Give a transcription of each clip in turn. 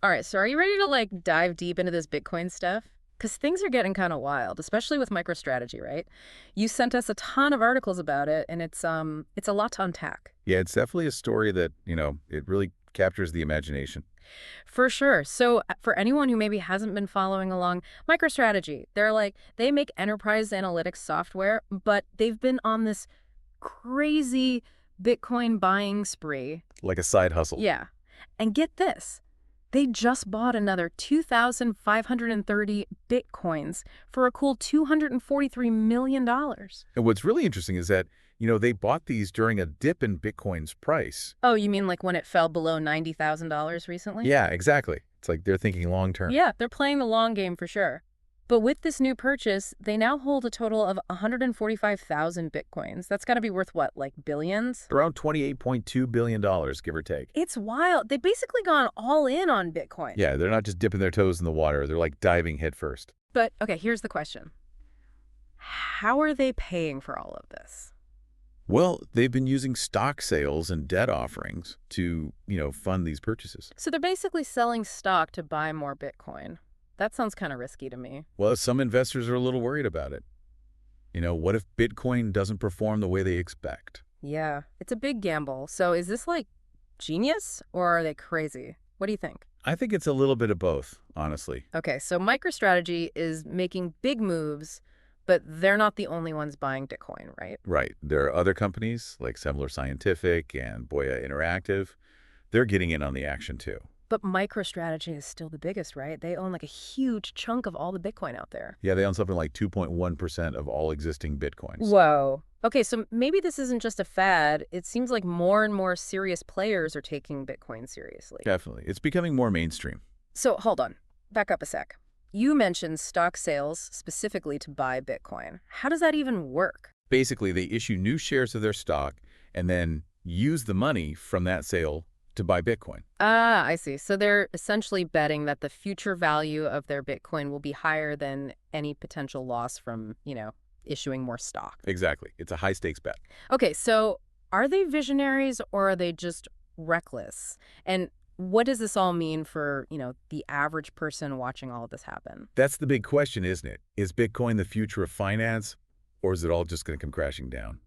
All right, so are you ready to dive deep into this Bitcoin stuff? Because things are getting kind of wild, especially with MicroStrategy, right? You sent us a ton of articles about it, and it's a lot to unpack. Yeah, it's definitely a story that, it really captures the imagination. For sure. So for anyone who maybe hasn't been following along, MicroStrategy, they make enterprise analytics software, but they've been on this crazy Bitcoin buying spree. Like a side hustle. Yeah. And get this. They just bought another 2,530 Bitcoins for a cool $243 million. And what's really interesting is that, they bought these during a dip in Bitcoin's price. Oh, you mean like when it fell below $90,000 recently? Yeah, exactly. It's like they're thinking long term. Yeah, they're playing the long game for sure. But with this new purchase, they now hold a total of 145,000 Bitcoins. That's got to be worth what, like billions? Around $28.2 billion, give or take. It's wild. They've basically gone all in on Bitcoin. Yeah, they're not just dipping their toes in the water. They're like diving headfirst. But, okay, here's the question. How are they paying for all of this? Well, they've been using stock sales and debt offerings to, fund these purchases. So they're basically selling stock to buy more Bitcoin. That sounds kind of risky to me. Well, some investors are a little worried about it. What if Bitcoin doesn't perform the way they expect? Yeah, it's a big gamble. So is this like genius or are they crazy? What do you think? I think it's a little bit of both, honestly. Okay, so MicroStrategy is making big moves, but they're not the only ones buying Bitcoin, right? Right. There are other companies like Semler Scientific and Boya Interactive. They're getting in on the action too. But MicroStrategy is still the biggest, right? They own like a huge chunk of all the Bitcoin out there. Yeah, they own something like 2.1% of all existing Bitcoins. Whoa. Okay, so maybe this isn't just a fad. It seems like more and more serious players are taking Bitcoin seriously. Definitely. It's becoming more mainstream. So hold on. Back up a sec. You mentioned stock sales specifically to buy Bitcoin. How does that even work? Basically, they issue new shares of their stock and then use the money from that sale to buy Bitcoin. Ah, I see. So they're essentially betting that the future value of their Bitcoin will be higher than any potential loss from, issuing more stock. Exactly. It's a high-stakes bet. Okay, so are they visionaries or are they just reckless? And what does this all mean for, the average person watching all of this happen? That's the big question, isn't it? Is Bitcoin the future of finance, or is it all just going to come crashing down?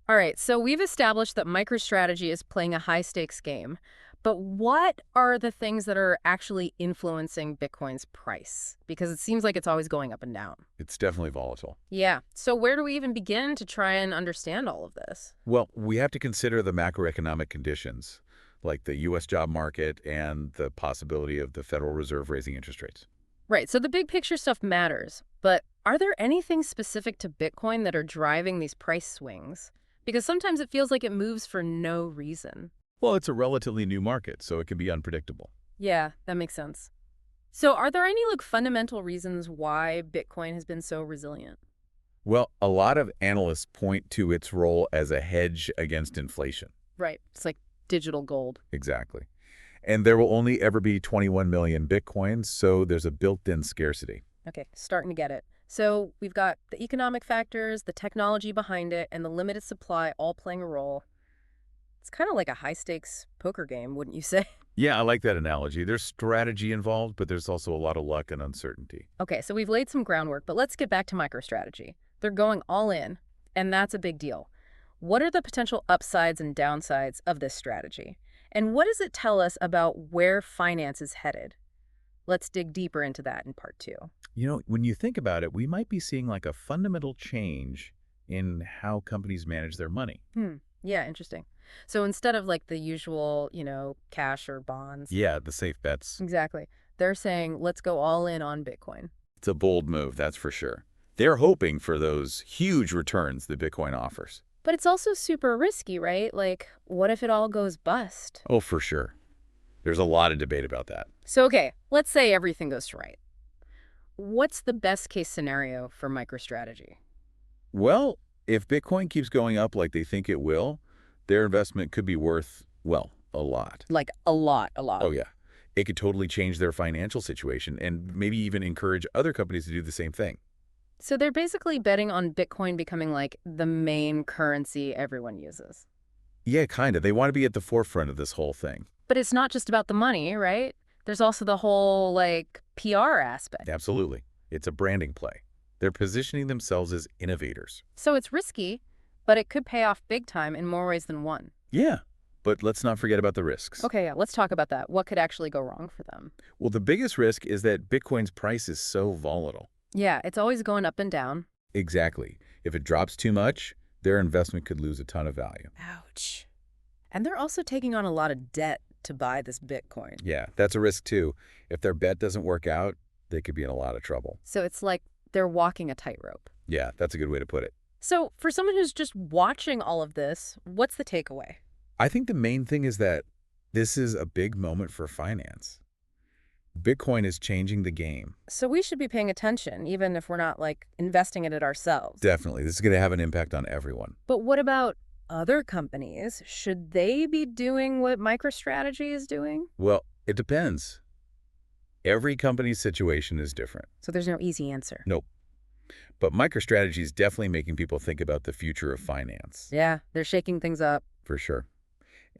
All right, so we've established that MicroStrategy is playing a high-stakes game, but what are the things that are actually influencing Bitcoin's price? Because it seems like it's always going up and down. It's definitely volatile. Yeah, so where do we even begin to try and understand all of this? Well, we have to consider the macroeconomic conditions, like the U.S. job market and the possibility of the Federal Reserve raising interest rates. Right, so the big picture stuff matters, but are there anything specific to Bitcoin that are driving these price swings? Because sometimes it feels like it moves for no reason. Well, it's a relatively new market, so it can be unpredictable. Yeah, that makes sense. So are there any fundamental reasons why Bitcoin has been so resilient? Well, a lot of analysts point to its role as a hedge against inflation. Right, it's like digital gold. Exactly. And there will only ever be 21 million Bitcoins, so there's a built-in scarcity. Okay, starting to get it. So we've got the economic factors, the technology behind it, and the limited supply all playing a role. It's kind of like a high-stakes poker game, wouldn't you say? Yeah, I like that analogy. There's strategy involved, but there's also a lot of luck and uncertainty. Okay, so we've laid some groundwork, but let's get back to MicroStrategy. They're going all in, and that's a big deal. What are the potential upsides and downsides of this strategy? And what does it tell us about where finance is headed? Let's dig deeper into that in part 2. When you think about it, we might be seeing like a fundamental change in how companies manage their money. Yeah, interesting. So instead of like the usual, cash or bonds. Yeah, the safe bets. Exactly. They're saying, let's go all in on Bitcoin. It's a bold move, that's for sure. They're hoping for those huge returns that Bitcoin offers. But it's also super risky, right? Like, what if it all goes bust? Oh, for sure. There's a lot of debate about that. So, okay, let's say everything goes to right. What's the best case scenario for MicroStrategy? Well, if Bitcoin keeps going up like they think it will, their investment could be worth, well, a lot. Like a lot, a lot. Oh, yeah. It could totally change their financial situation and maybe even encourage other companies to do the same thing. So they're basically betting on Bitcoin becoming like the main currency everyone uses. Yeah, kind of. They want to be at the forefront of this whole thing. But it's not just about the money, right? There's also the whole, like, PR aspect. Absolutely. It's a branding play. They're positioning themselves as innovators. So it's risky, but it could pay off big time in more ways than one. Yeah, but let's not forget about the risks. Okay, yeah, let's talk about that. What could actually go wrong for them? Well, the biggest risk is that Bitcoin's price is so volatile. Yeah, it's always going up and down. Exactly. If it drops too much, their investment could lose a ton of value. Ouch. And they're also taking on a lot of debt to buy this Bitcoin. Yeah, that's a risk too. If their bet doesn't work out, they could be in a lot of trouble. So it's like they're walking a tightrope. Yeah, that's a good way to put it. So for someone who's just watching all of this, what's the takeaway? I think the main thing is that this is a big moment for finance. Bitcoin is changing the game. So we should be paying attention, even if we're not, like, investing in it ourselves. Definitely. This is going to have an impact on everyone. But what about other companies? Should they be doing what MicroStrategy is doing? Well, it depends. Every company's situation is different. So there's no easy answer. Nope. But MicroStrategy is definitely making people think about the future of finance. Yeah, they're shaking things up. For sure.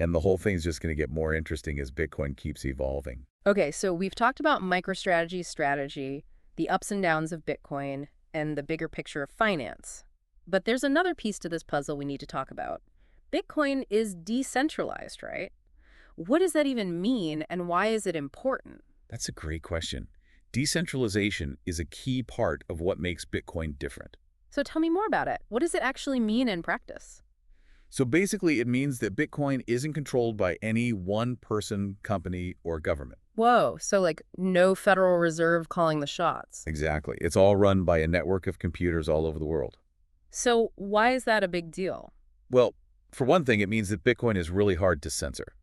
And the whole thing's just going to get more interesting as Bitcoin keeps evolving. Okay, so we've talked about MicroStrategy's strategy, the ups and downs of Bitcoin, and the bigger picture of finance. But there's another piece to this puzzle we need to talk about. Bitcoin is decentralized, right? What does that even mean, and why is it important? That's a great question. Decentralization is a key part of what makes Bitcoin different. So tell me more about it. What does it actually mean in practice? So basically, it means that Bitcoin isn't controlled by any one person, company, or government. Whoa, so like no Federal Reserve calling the shots. Exactly. It's all run by a network of computers all over the world. So why is that a big deal? Well, for one thing, it means that Bitcoin is really hard to censor.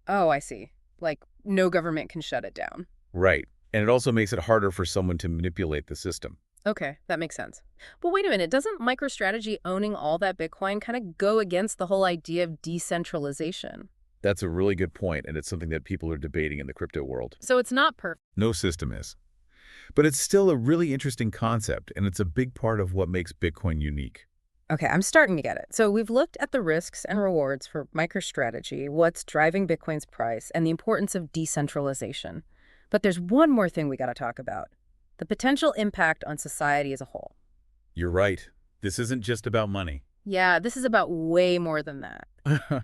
Oh, I see. Like no government can shut it down. Right. And it also makes it harder for someone to manipulate the system. Okay, that makes sense. But wait a minute, doesn't MicroStrategy owning all that Bitcoin kind of go against the whole idea of decentralization? That's a really good point, and it's something that people are debating in the crypto world. So it's not perfect. No system is. But it's still a really interesting concept, and it's a big part of what makes Bitcoin unique. Okay, I'm starting to get it. So we've looked at the risks and rewards for MicroStrategy, what's driving Bitcoin's price, and the importance of decentralization. But there's one more thing we got to talk about. The potential impact on society as a whole. You're right. This isn't just about money. Yeah, this is about way more than that.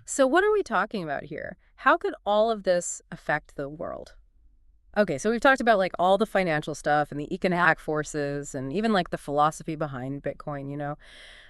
So what are we talking about here? How could all of this affect the world? Okay, so we've talked about like all the financial stuff and the economic forces and even like the philosophy behind Bitcoin, you know.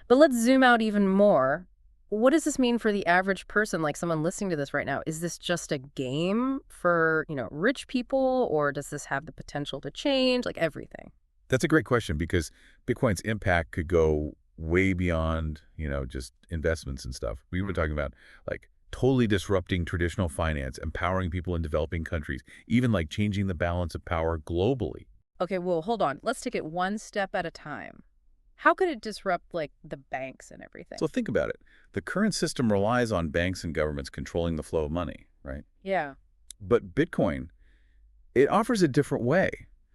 But let's zoom out even more. What does this mean for the average person, like someone listening to this right now? Is this just a game for, rich people, or does this have the potential to change, like everything? That's a great question because Bitcoin's impact could go way beyond, just investments and stuff. We were talking about like totally disrupting traditional finance, empowering people in developing countries, even like changing the balance of power globally. Okay, well, hold on. Let's take it one step at a time. How could it disrupt, like, the banks and everything? So think about it. The current system relies on banks and governments controlling the flow of money, right? Yeah. But Bitcoin, it offers a different way,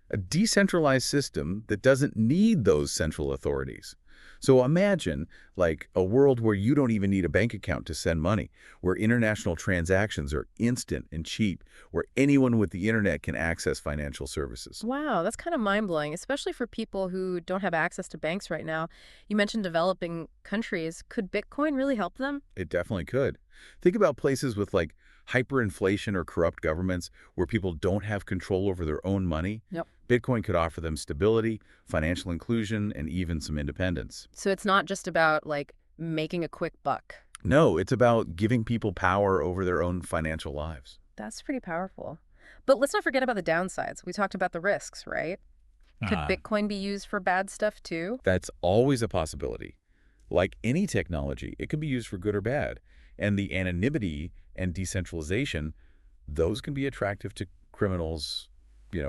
a decentralized system that doesn't need those central authorities. So imagine like a world where you don't even need a bank account to send money, where international transactions are instant and cheap, where anyone with the internet can access financial services. Wow, that's kind of mind-blowing, especially for people who don't have access to banks right now. You mentioned developing countries. Could Bitcoin really help them? It definitely could. Think about places with like hyperinflation or corrupt governments where people don't have control over their own money. Yep. Bitcoin could offer them stability, financial inclusion, and even some independence. So it's not just about, like, making a quick buck. No, it's about giving people power over their own financial lives. That's pretty powerful. But let's not forget about the downsides. We talked about the risks, right? Could Bitcoin be used for bad stuff too? That's always a possibility. Like any technology, it can be used for good or bad. And the anonymity and decentralization, those can be attractive to criminals,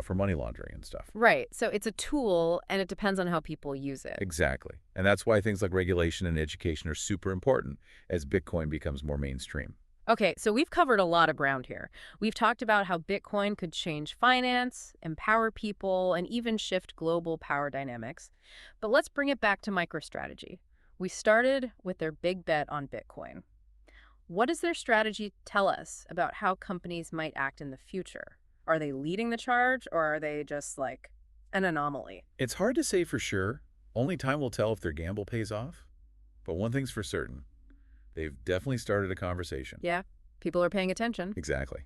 for money laundering and stuff. Right. So it's a tool, and it depends on how people use it. Exactly. And that's why things like regulation and education are super important as Bitcoin becomes more mainstream. Okay, so we've covered a lot of ground here. We've talked about how Bitcoin could change finance, empower people, and even shift global power dynamics. But let's bring it back to MicroStrategy. We started with their big bet on Bitcoin. What does their strategy tell us about how companies might act in the future? Are they leading the charge, or are they just like an anomaly? It's hard to say for sure. Only time will tell if their gamble pays off. But one thing's for certain. They've definitely started a conversation. Yeah, people are paying attention. Exactly.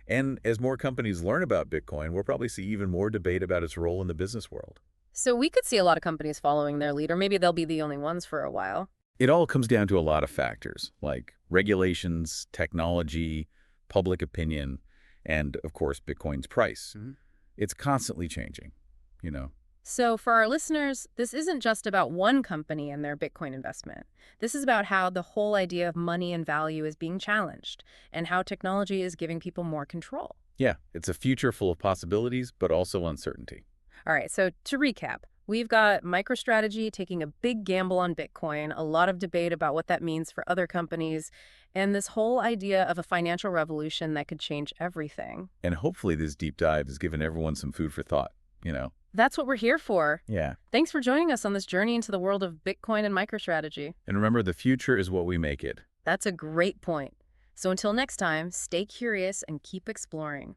And as more companies learn about Bitcoin, we'll probably see even more debate about its role in the business world. So we could see a lot of companies following their lead, or maybe they'll be the only ones for a while. It all comes down to a lot of factors, like regulations, technology, public opinion, and, of course, Bitcoin's price. It's constantly changing, you know. So for our listeners, this isn't just about one company and their Bitcoin investment. This is about how the whole idea of money and value is being challenged and how technology is giving people more control. Yeah, it's a future full of possibilities, but also uncertainty. All right, so to recap, we've got MicroStrategy taking a big gamble on Bitcoin, a lot of debate about what that means for other companies, and this whole idea of a financial revolution that could change everything. And hopefully this deep dive has given everyone some food for thought, you know. That's what we're here for. Yeah. Thanks for joining us on this journey into the world of Bitcoin and MicroStrategy. And remember, the future is what we make it. That's a great point. So until next time, stay curious and keep exploring.